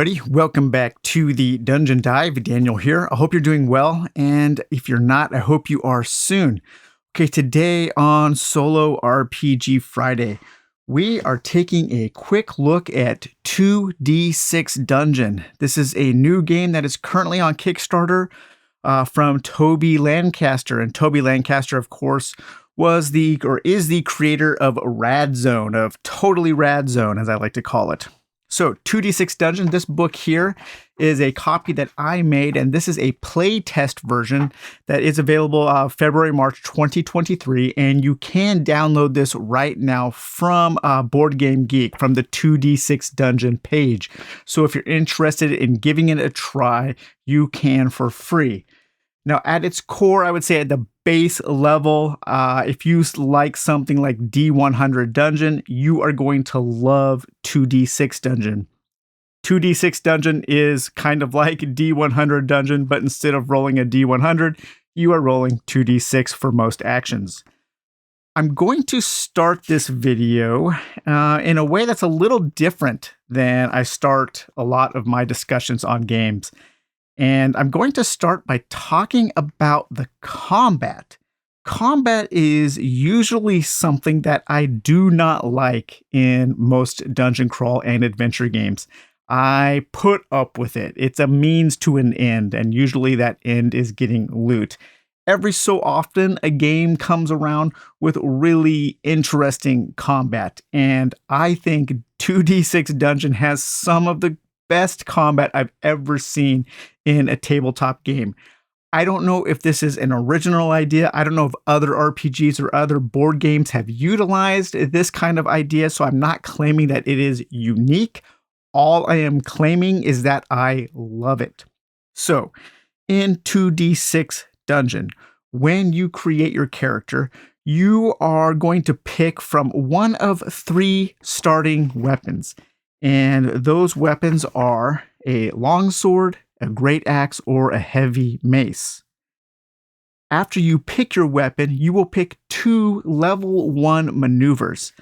everybody. Welcome back to the Dungeon Dive. Daniel here. I hope you're doing well, and if you're not, I hope you are soon. Okay, today on Solo RPG Friday, we are taking a quick look at 2D6 Dungeon. This is a new game that is currently on Kickstarter from Toby Lancaster, and Toby Lancaster, of course, is the creator of Rad Zone, of Totally Rad Zone, as I like to call it. So 2D6 Dungeon, this book here is a copy that I made, and this is a play test version that is available February, March 2023, and you can download this right now from Board Game Geek, from the 2D6 Dungeon page. So if you're interested in giving it a try, you can for free. Now, at its core, I would say at the base level, if you like something like D100 Dungeon, you are going to love 2D6 Dungeon. 2D6 Dungeon is kind of like D100 Dungeon, but instead of rolling a D100, you are rolling 2D6 for most actions. I'm going to start this video in a way that's a little different than I start a lot of my discussions on games. And I'm going to start by talking about the combat. Combat is usually something that I do not like in most dungeon crawl and adventure games. I put up with it. It's a means to an end, and usually that end is getting loot. Every so often, a game comes around with really interesting combat, and I think 2D6 Dungeon has some of the best combat I've ever seen in a tabletop game. I don't know if this is an original idea. I don't know if other RPGs or other board games have utilized this kind of idea, so I'm not claiming that it is unique. All I am claiming is that I love it. So, in 2D6 Dungeon, when you create your character, you are going to pick from one of three starting weapons. And those weapons are a longsword, a great axe, or a heavy mace. After you pick your weapon, you will pick two level 1 maneuvers.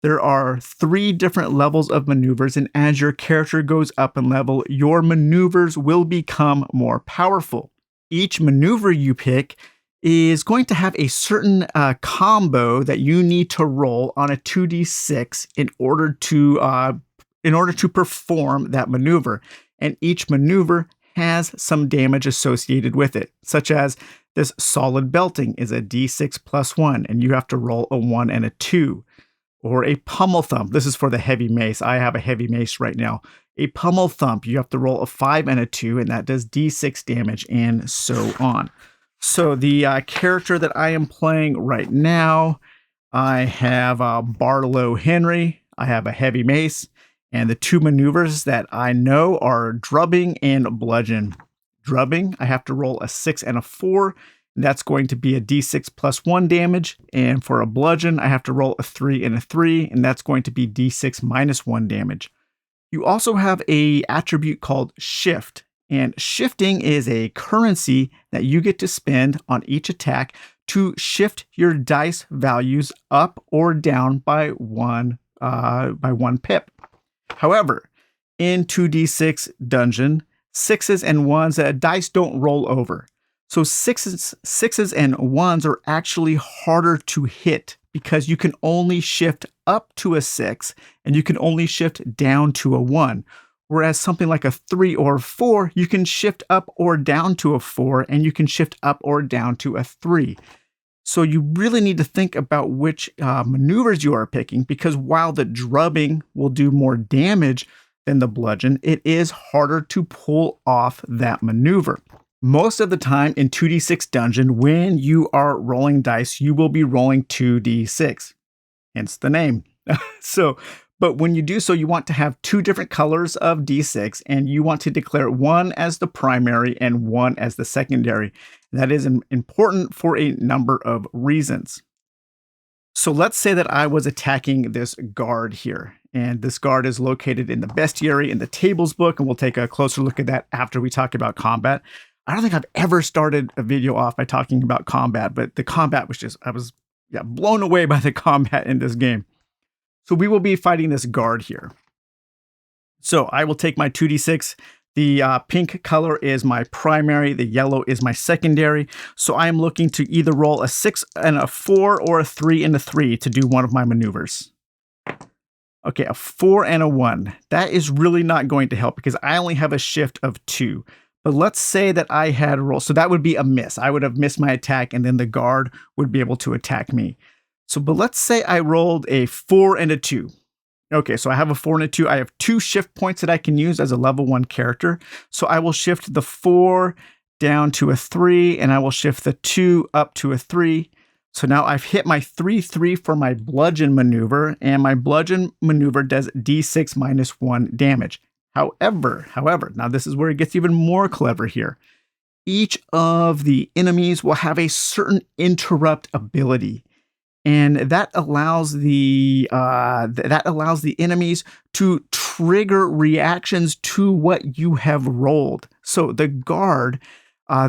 There are 3 different levels of maneuvers, and as your character goes up in level, your maneuvers will become more powerful. Each maneuver you pick is going to have a certain combo that you need to roll on a 2d6 in order to perform that maneuver. And each maneuver has some damage associated with it, such as this solid belting is a d6 plus 1, and you have to roll a 1 and a 2. Or a pummel thump. This is for the heavy mace. I have a heavy mace right now. A pummel thump, you have to roll a 5 and a 2, and that does d6 damage, and so on. So the character that I am playing right now, I have Barlow Henry. I have a heavy mace. And the 2 maneuvers that I know are drubbing and bludgeon. Drubbing, I have to roll a 6 and a 4. That's going to be a d6 plus 1 damage. And for a bludgeon, I have to roll a 3 and a 3. And that's going to be d6 minus 1 damage. You also have an attribute called shift. And shifting is a currency that you get to spend on each attack to shift your dice values up or down by one pip. However, in 2D6 Dungeon, 6s and 1s, dice don't roll over. So 6s and 1s are actually harder to hit because you can only shift up to a 6 and you can only shift down to a 1. Whereas something like a 3 or 4, you can shift up or down to a 4 and you can shift up or down to a 3. So you really need to think about which maneuvers you are picking, because while the drubbing will do more damage than the bludgeon, it is harder to pull off that maneuver. Most of the time in 2D6 Dungeon, when you are rolling dice, you will be rolling 2D6, hence the name. But when you do so, you want to have 2 different colors of D6, and you want to declare one as the primary and one as the secondary. That is important for a number of reasons. So let's say that I was attacking this guard here, and this guard is located in the Bestiary in the Tables book, and we'll take a closer look at that after we talk about combat. I don't think I've ever started a video off by talking about combat, but the combat was I was blown away by the combat in this game. So we will be fighting this guard here. So I will take my 2d6. The pink color is my primary. The yellow is my secondary. So I am looking to either roll a 6 and a 4 or a 3 and a 3 to do one of my maneuvers. Okay, a 4 and a 1. That is really not going to help because I only have a shift of 2. But let's say that I had rolled, so that would be a miss. I would have missed my attack and then the guard would be able to attack me. So, but let's say I rolled a 4 and a 2. Okay, so I have a 4 and a 2. I have 2 shift points that I can use as a level 1 character. So I will shift the 4 down to a 3, and I will shift the 2 up to a 3. So now I've hit my 3/3 for my bludgeon maneuver, and my bludgeon maneuver does d6 minus 1 damage. However, now this is where it gets even more clever here. Each of the enemies will have a certain interrupt ability. And that allows the enemies to trigger reactions to what you have rolled. So the guard,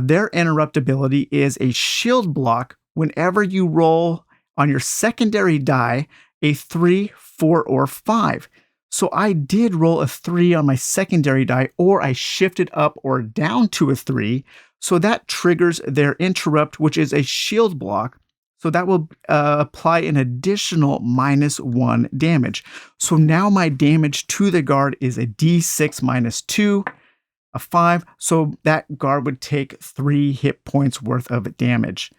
their interrupt ability is a shield block whenever you roll on your secondary die a 3, 4, or 5. So I did roll a 3 on my secondary die, or I shifted up or down to a 3. So that triggers their interrupt, which is a shield block. So that will apply an additional -1 damage. So now my damage to the guard is a d6 minus 2, a 5. So that guard would take 3 hit points worth of damage.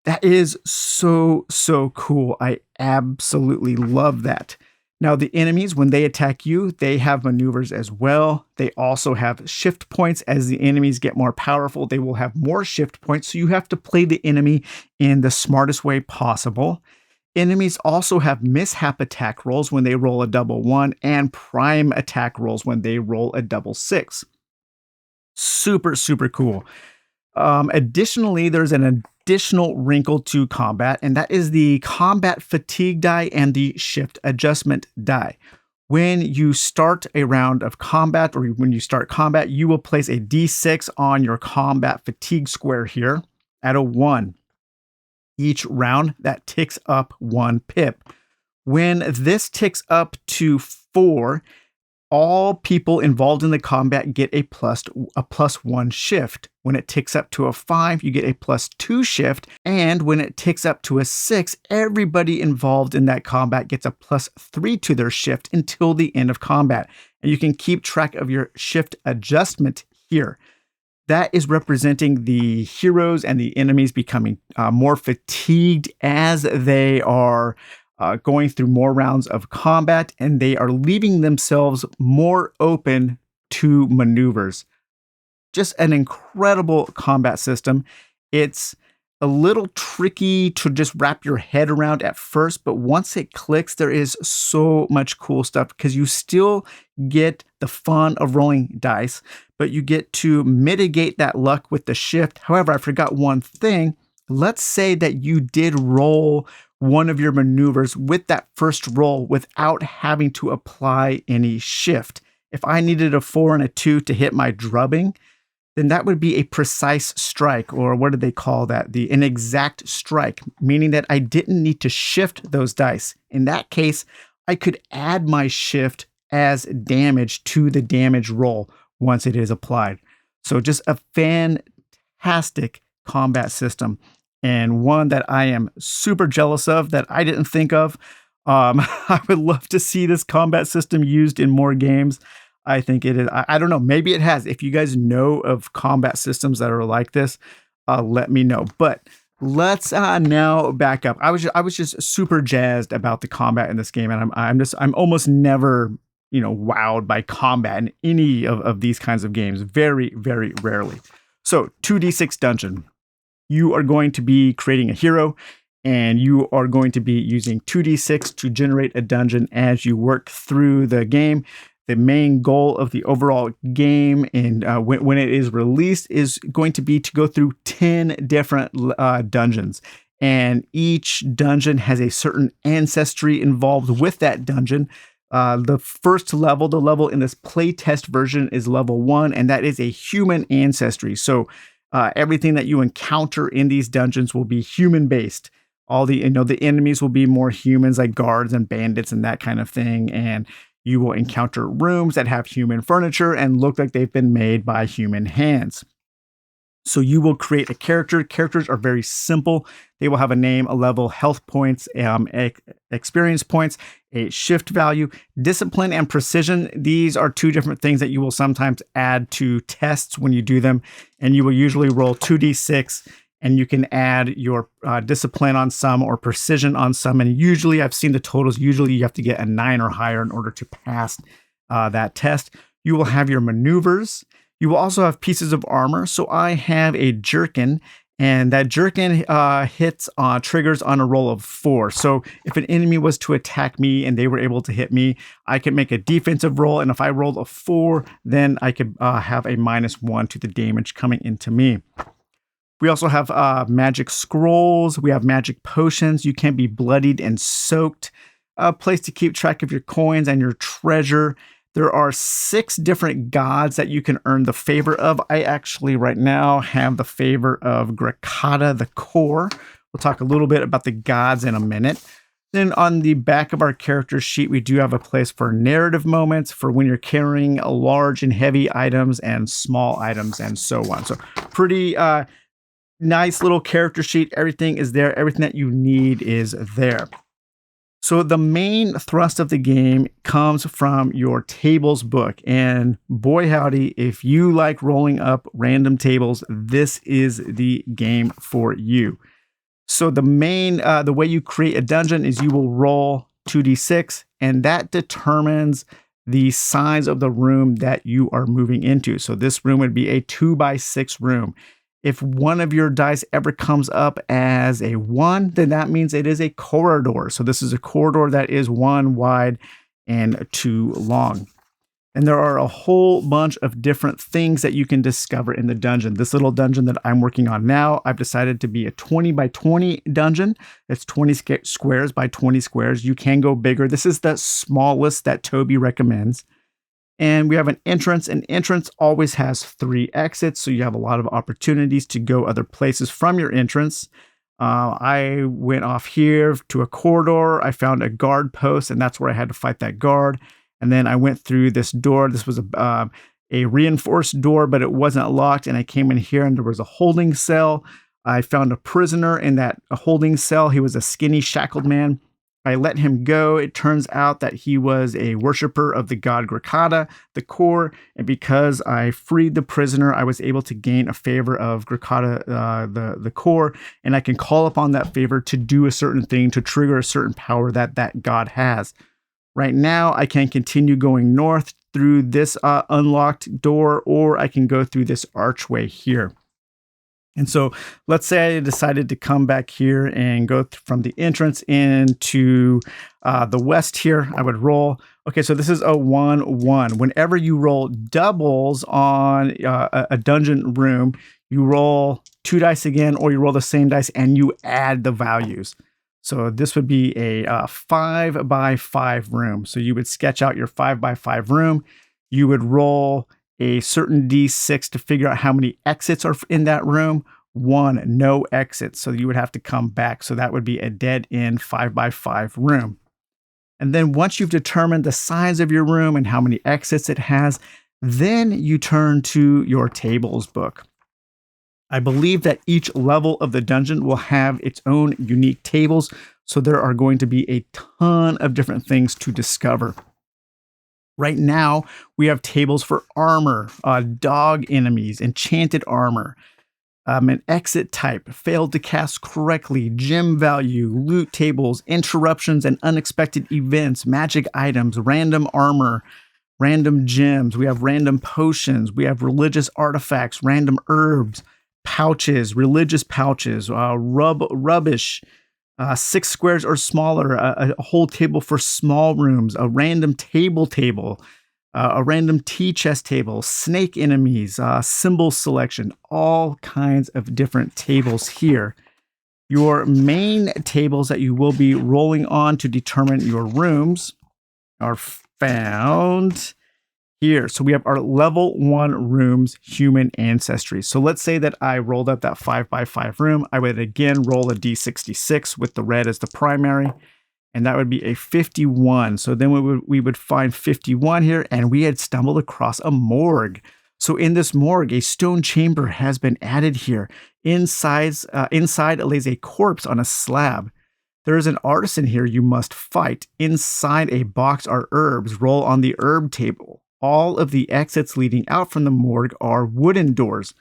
That is so cool. I absolutely love that. Now, the enemies, when they attack you, they have maneuvers as well. They also have shift points. As the enemies get more powerful, they will have more shift points. So you have to play the enemy in the smartest way possible. Enemies also have mishap attack rolls when they roll a double 1 and prime attack rolls when they roll a double 6. Super cool. Additionally, there's an additional wrinkle to combat, and that is the combat fatigue die and the shift adjustment die. When you start a round of combat, or when you start combat, you will place a d6 on your combat fatigue square here at a 1. Each round, that ticks up 1 pip. When this ticks up to 4, all people involved in the combat get a plus 1 shift. When it ticks up to a 5, you get a +2 shift. And when it ticks up to a 6, everybody involved in that combat gets a +3 to their shift until the end of combat. And you can keep track of your shift adjustment here. That is representing the heroes and the enemies becoming more fatigued as they are going through more rounds of combat, and they are leaving themselves more open to maneuvers. Just an incredible combat system. It's a little tricky to just wrap your head around at first, but once it clicks, there is so much cool stuff because you still get the fun of rolling dice, but you get to mitigate that luck with the shift. However, I forgot one thing. Let's say that you did roll one of your maneuvers with that first roll without having to apply any shift. If I needed a 4 and a 2 to hit my drubbing, then that would be a precise strike, or what do they call that? An exact strike, meaning that I didn't need to shift those dice. In that case, I could add my shift as damage to the damage roll once it is applied. So just a fantastic combat system, and one that I am super jealous of that I didn't think of. I would love to see this combat system used in more games. I think it is. I don't know. Maybe it has. If you guys know of combat systems that are like this, let me know. But let's now back up. I was just super jazzed about the combat in this game, and I'm almost never wowed by combat in any of these kinds of games. Very rarely. So 2d6 dungeon. You are going to be creating a hero, and you are going to be using 2d6 to generate a dungeon as you work through the game. The main goal of the overall game, and when it is released, is going to be to go through 10 different dungeons. And each dungeon has a certain ancestry involved with that dungeon. The first level, the level in this playtest version, is level 1, and that is a human ancestry. So everything that you encounter in these dungeons will be human-based. All the enemies will be more humans, like guards and bandits and that kind of thing. And You will encounter rooms that have human furniture and look like they've been made by human hands. So you will create a character. Characters are very simple. They will have a name, a level, health points, experience points, a shift value, discipline, and precision. These are two different things that you will sometimes add to tests when you do them. And you will usually roll 2d6, and you can add your discipline on some or precision on some. And usually I've seen the totals. Usually you have to get a 9 or higher in order to pass that test. You will have your maneuvers. You will also have pieces of armor. So I have a jerkin, and that jerkin hits triggers on a roll of 4. So if an enemy was to attack me and they were able to hit me, I could make a defensive roll. And if I rolled a 4, then I could have a -1 to the damage coming into me. We also have magic scrolls. We have magic potions. You can be bloodied and soaked. A place to keep track of your coins and your treasure. There are 6 different gods that you can earn the favor of. I actually right now have the favor of Grakata, the core. We'll talk a little bit about the gods in a minute. Then on the back of our character sheet, we do have a place for narrative moments, for when you're carrying large and heavy items and small items and so on. So pretty nice little character sheet. Everything is there. Everything that you need is there. So the main thrust of the game comes from your tables book. And boy howdy, if you like rolling up random tables, this is the game for you. So the way you create a dungeon is you will roll 2d6, and that determines the size of the room that you are moving into. So this room would be a 2x6 room. If one of your dice ever comes up as a 1, then that means it is a corridor. So this is a corridor that is 1 wide and 2 long. And there are a whole bunch of different things that you can discover in the dungeon. This little dungeon that I'm working on now, I've decided to be a 20 by 20 dungeon. It's 20 squares by 20 squares. You can go bigger. This is the smallest that Toby recommends. And we have an entrance. An entrance always has 3 exits, so you have a lot of opportunities to go other places from your entrance. I went off here to a corridor. I found a guard post, and that's where I had to fight that guard. And then I went through this door. This was a reinforced door, but it wasn't locked. And I came in here, and there was a holding cell. I found a prisoner in that holding cell. He was a skinny, shackled man. I let him go. It turns out that he was a worshiper of the god Grakata, the core, and because I freed the prisoner, I was able to gain a favor of Grakata, the core, and I can call upon that favor to do a certain thing, to trigger a certain power that that god has. Right now, I can continue going north through this unlocked door, or I can go through this archway here. And so let's say I decided to come back here and go from the entrance into the west here. I would roll. Okay, so this is a 1-1. Whenever you roll doubles on a dungeon room, you roll 2 dice again, or you roll the same dice and you add the values. So this would be a 5 by 5 room. So you would sketch out your 5 by 5 room. You would roll a certain d6 to figure out how many exits are in that room. 1, no exits. So you would have to come back. So that would be a dead end 5 by 5 room. And then once you've determined the size of your room and how many exits it has, then you turn to your tables book. I believe that each level of the dungeon will have its own unique tables. So there are going to be a ton of different things to discover. Right now, we have tables for armor, dog enemies, enchanted armor, an exit type, failed to cast correctly, gem value, loot tables, interruptions and unexpected events, magic items, random armor, random gems. We have random potions. We have religious artifacts, random herbs, pouches, religious pouches, rubbish, 6 squares or smaller, a whole table for small rooms, a random table, a random tea chest table, snake enemies, symbol selection, all kinds of different tables here. Your main tables that you will be rolling on to determine your rooms are found here. So we have our level 1 rooms, human ancestry. So let's say that I rolled up that 5 by 5 room. I would again roll a d66 with the red as the primary. and that would be a 51. So then we would find 51 here, and we had stumbled across a morgue. So in this morgue, a stone chamber has been added here. Inside lays a corpse on a slab. There is an artisan here you must fight. Inside a box are herbs. Roll on the herb table. All of the exits leading out from the morgue are wooden doors.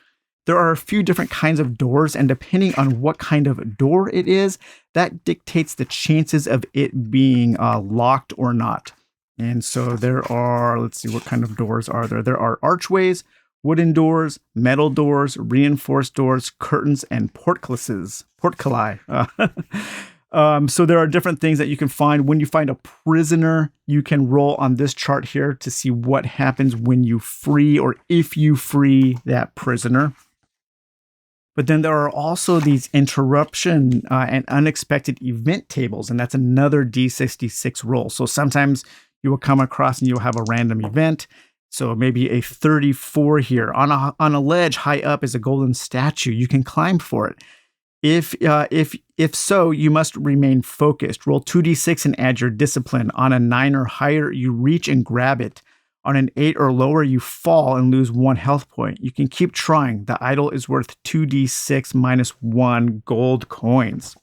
There are a few different kinds of doors, and depending on what kind of door it is, that dictates the chances of it being locked or not. And so there are, let's see, what kind of doors are there? There are archways, wooden doors, metal doors, reinforced doors, curtains, and portcullises. Portculli. So there are different things that you can find. When you find a prisoner, you can roll on this chart here to see what happens when you free or if you free that prisoner. But then there are also these interruption and unexpected event tables, and that's another D66 roll. So sometimes you will come across and you'll have a random event. So maybe a 34 here. On a ledge high up is a golden statue. You can climb for it. If so, you must remain focused. Roll 2d6 and add your discipline. On a 9 or higher, you reach and grab it. On an 8 or lower, you fall and lose 1 health point. You can keep trying. The idol is worth 2d6 minus 1 gold coins.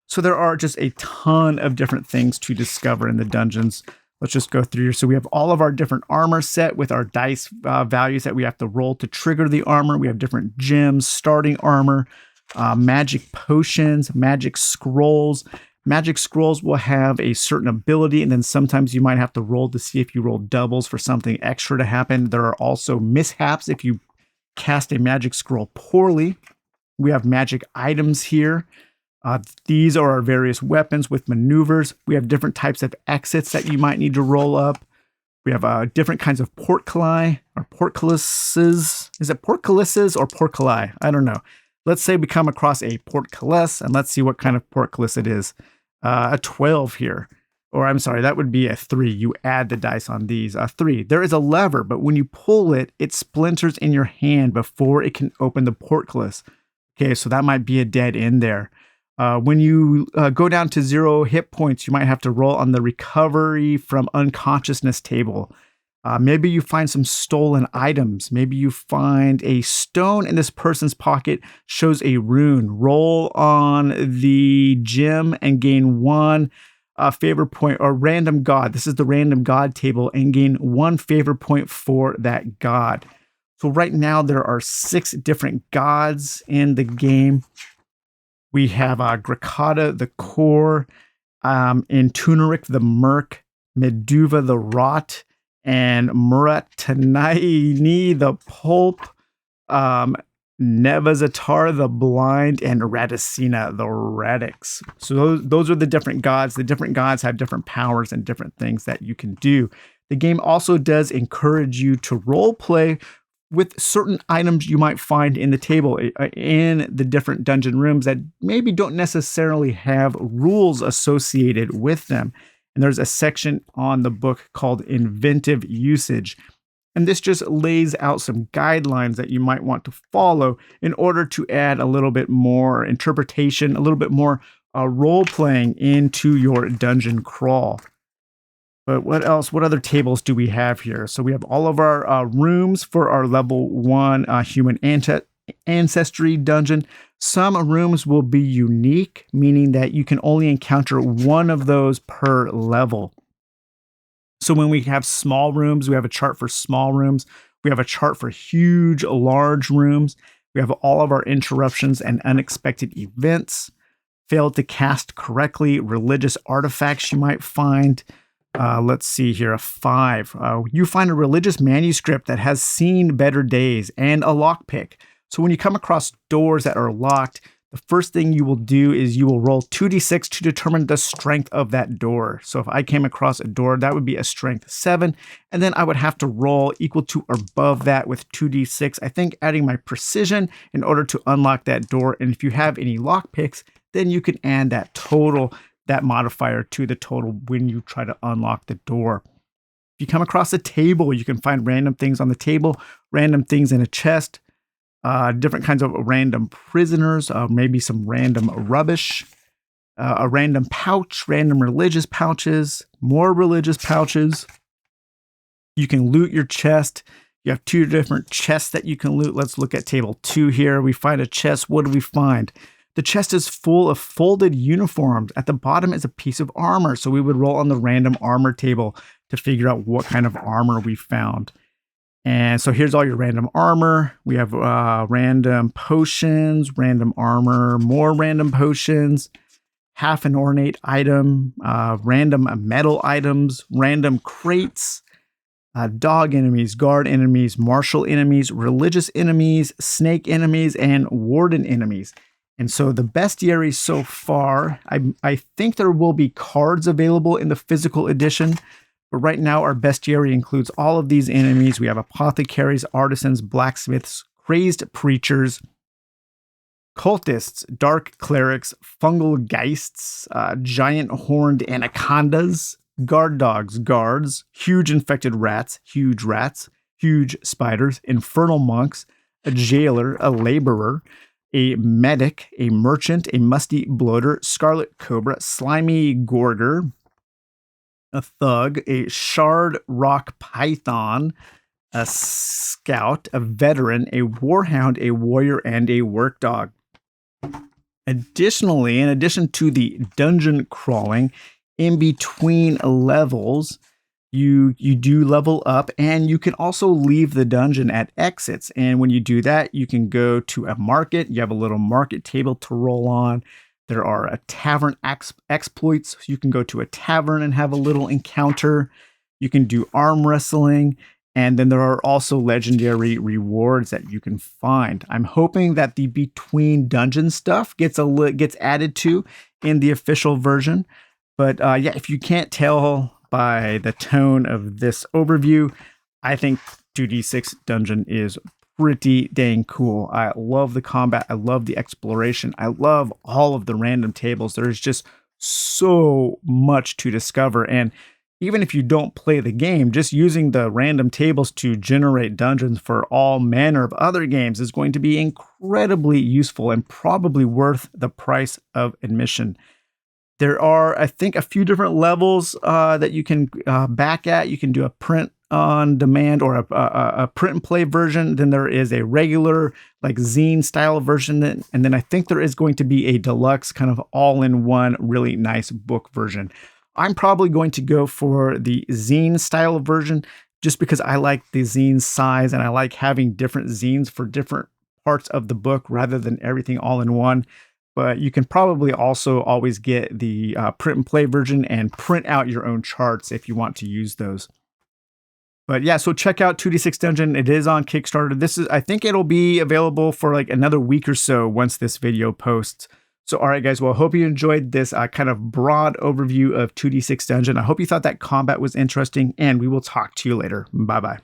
So there are just a ton of different things to discover in the dungeons. Let's just go through here. So we have all of our different armor set with our dice values that we have to roll to trigger the armor. We have different gems, starting armor, magic potions, magic scrolls. Magic scrolls will have a certain ability, and then sometimes you might have to roll to see if you roll doubles for something extra to happen. There are also mishaps if you cast a magic scroll poorly. We have magic items here. These are our various weapons with maneuvers. We have different types of exits that you might need to roll up. We have different kinds of portculli or portcullises. Is it portcullises or portculli? I don't know. Let's say we come across a portcullis, and let's see what kind of portcullis it is. A 12 here. Or I'm sorry, that would be a 3. You add the dice on these. 3. There is a lever, but when you pull it, it splinters in your hand before it can open the portcullis. Okay, so that might be a dead end there. When you go down to 0 hit points, you might have to roll on the recovery from unconsciousness table. Maybe you find some stolen items. Maybe you find a stone in this person's pocket, shows a rune. Roll on the gem and gain 1 favor point, or random god. This is the random god table, and gain 1 favor point for that god. So right now there are 6 different gods in the game. We have Grakata the Core, Intuneric the Merc, Meduva the Rot, and Muratanaini the Pulp, Nevazatar the Blind, and Radicina the Radix. So those are the different gods. The different gods have different powers and different things that you can do. The game also does encourage you to role play with certain items you might find in the table in the different dungeon rooms that maybe don't necessarily have rules associated with them. And there's a section on the book called Inventive Usage. And this just lays out some guidelines that you might want to follow in order to add a little bit more interpretation, a little bit more role playing into your dungeon crawl. But what else? What other tables do we have here? So we have all of our rooms for our level 1 human ancestry dungeon. Some rooms will be unique, meaning that you can only encounter one of those per level. So when we have small rooms, we have a chart for small rooms. We have a chart for huge, large rooms. We have all of our interruptions and unexpected events. Failed to cast correctly, religious artifacts you might find. Let's see here, a 5. You find a religious manuscript that has seen better days and a lockpick. So when you come across doors that are locked, the first thing you will do is you will roll 2d6 to determine the strength of that door. So if I came across a door, that would be a strength 7. And then I would have to roll equal to or above that with 2d6. I think adding my precision in order to unlock that door. And if you have any lockpicks, then you can add that modifier to the total when you try to unlock the door. If you come across a table, you can find random things on the table, random things in a chest, different kinds of random prisoners, maybe some random rubbish. a random pouch, random religious pouches, more religious pouches. You can loot your chest. You have 2 different chests that you can loot. Let's look at table 2 here. We find a chest. What do we find? The chest is full of folded uniforms. At the bottom is a piece of armor. So we would roll on the random armor table to figure out what kind of armor we found. And so here's all your random armor. We have random potions, random armor, more random potions, half an ornate item, random metal items, random crates, dog enemies, guard enemies, martial enemies, religious enemies, snake enemies, and warden enemies. And so the bestiary so far, I think there will be cards available in the physical edition, but right now our bestiary includes all of these enemies. We have apothecaries, artisans, blacksmiths, crazed preachers, cultists, dark clerics, fungal geists, giant horned anacondas, guard dogs, guards, huge infected rats, huge spiders, infernal monks, a jailer, a laborer, a medic, a merchant, a musty bloater, scarlet cobra, slimy gorger, a thug, a shard rock python, a scout, a veteran, a warhound, a warrior, and a work dog. Additionally, in addition to the dungeon crawling, in between levels, you do level up, and you can also leave the dungeon at exits. And when you do that, you can go to a market. You have a little market table to roll on. There are a tavern exploits. You can go to a tavern and have a little encounter. You can do arm wrestling. And then there are also legendary rewards that you can find. I'm hoping that the between dungeon stuff gets added to in the official version. But yeah, if you can't tell by the tone of this overview, I think 2d6 Dungeon is pretty dang cool. I love the combat. I love the exploration. I love all of the random tables. There's just so much to discover. And even if you don't play the game, just using the random tables to generate dungeons for all manner of other games is going to be incredibly useful and probably worth the price of admission. There are, I think, a few different levels that you can back at. You can do a print on demand or a print and play version. Then there is a regular like zine style version. And then I think there is going to be a deluxe kind of all-in-one really nice book version. I'm probably going to go for the zine style version just because I like the zine size and I like having different zines for different parts of the book rather than everything all in one. But you can probably also always get the print and play version and print out your own charts if you want to use those. But yeah, so check out 2d6 Dungeon. It is on Kickstarter. I think it'll be available for like another week or so once this video posts. So, all right, guys, well, I hope you enjoyed this kind of broad overview of 2d6 Dungeon. I hope you thought that combat was interesting, and we will talk to you later. Bye-bye.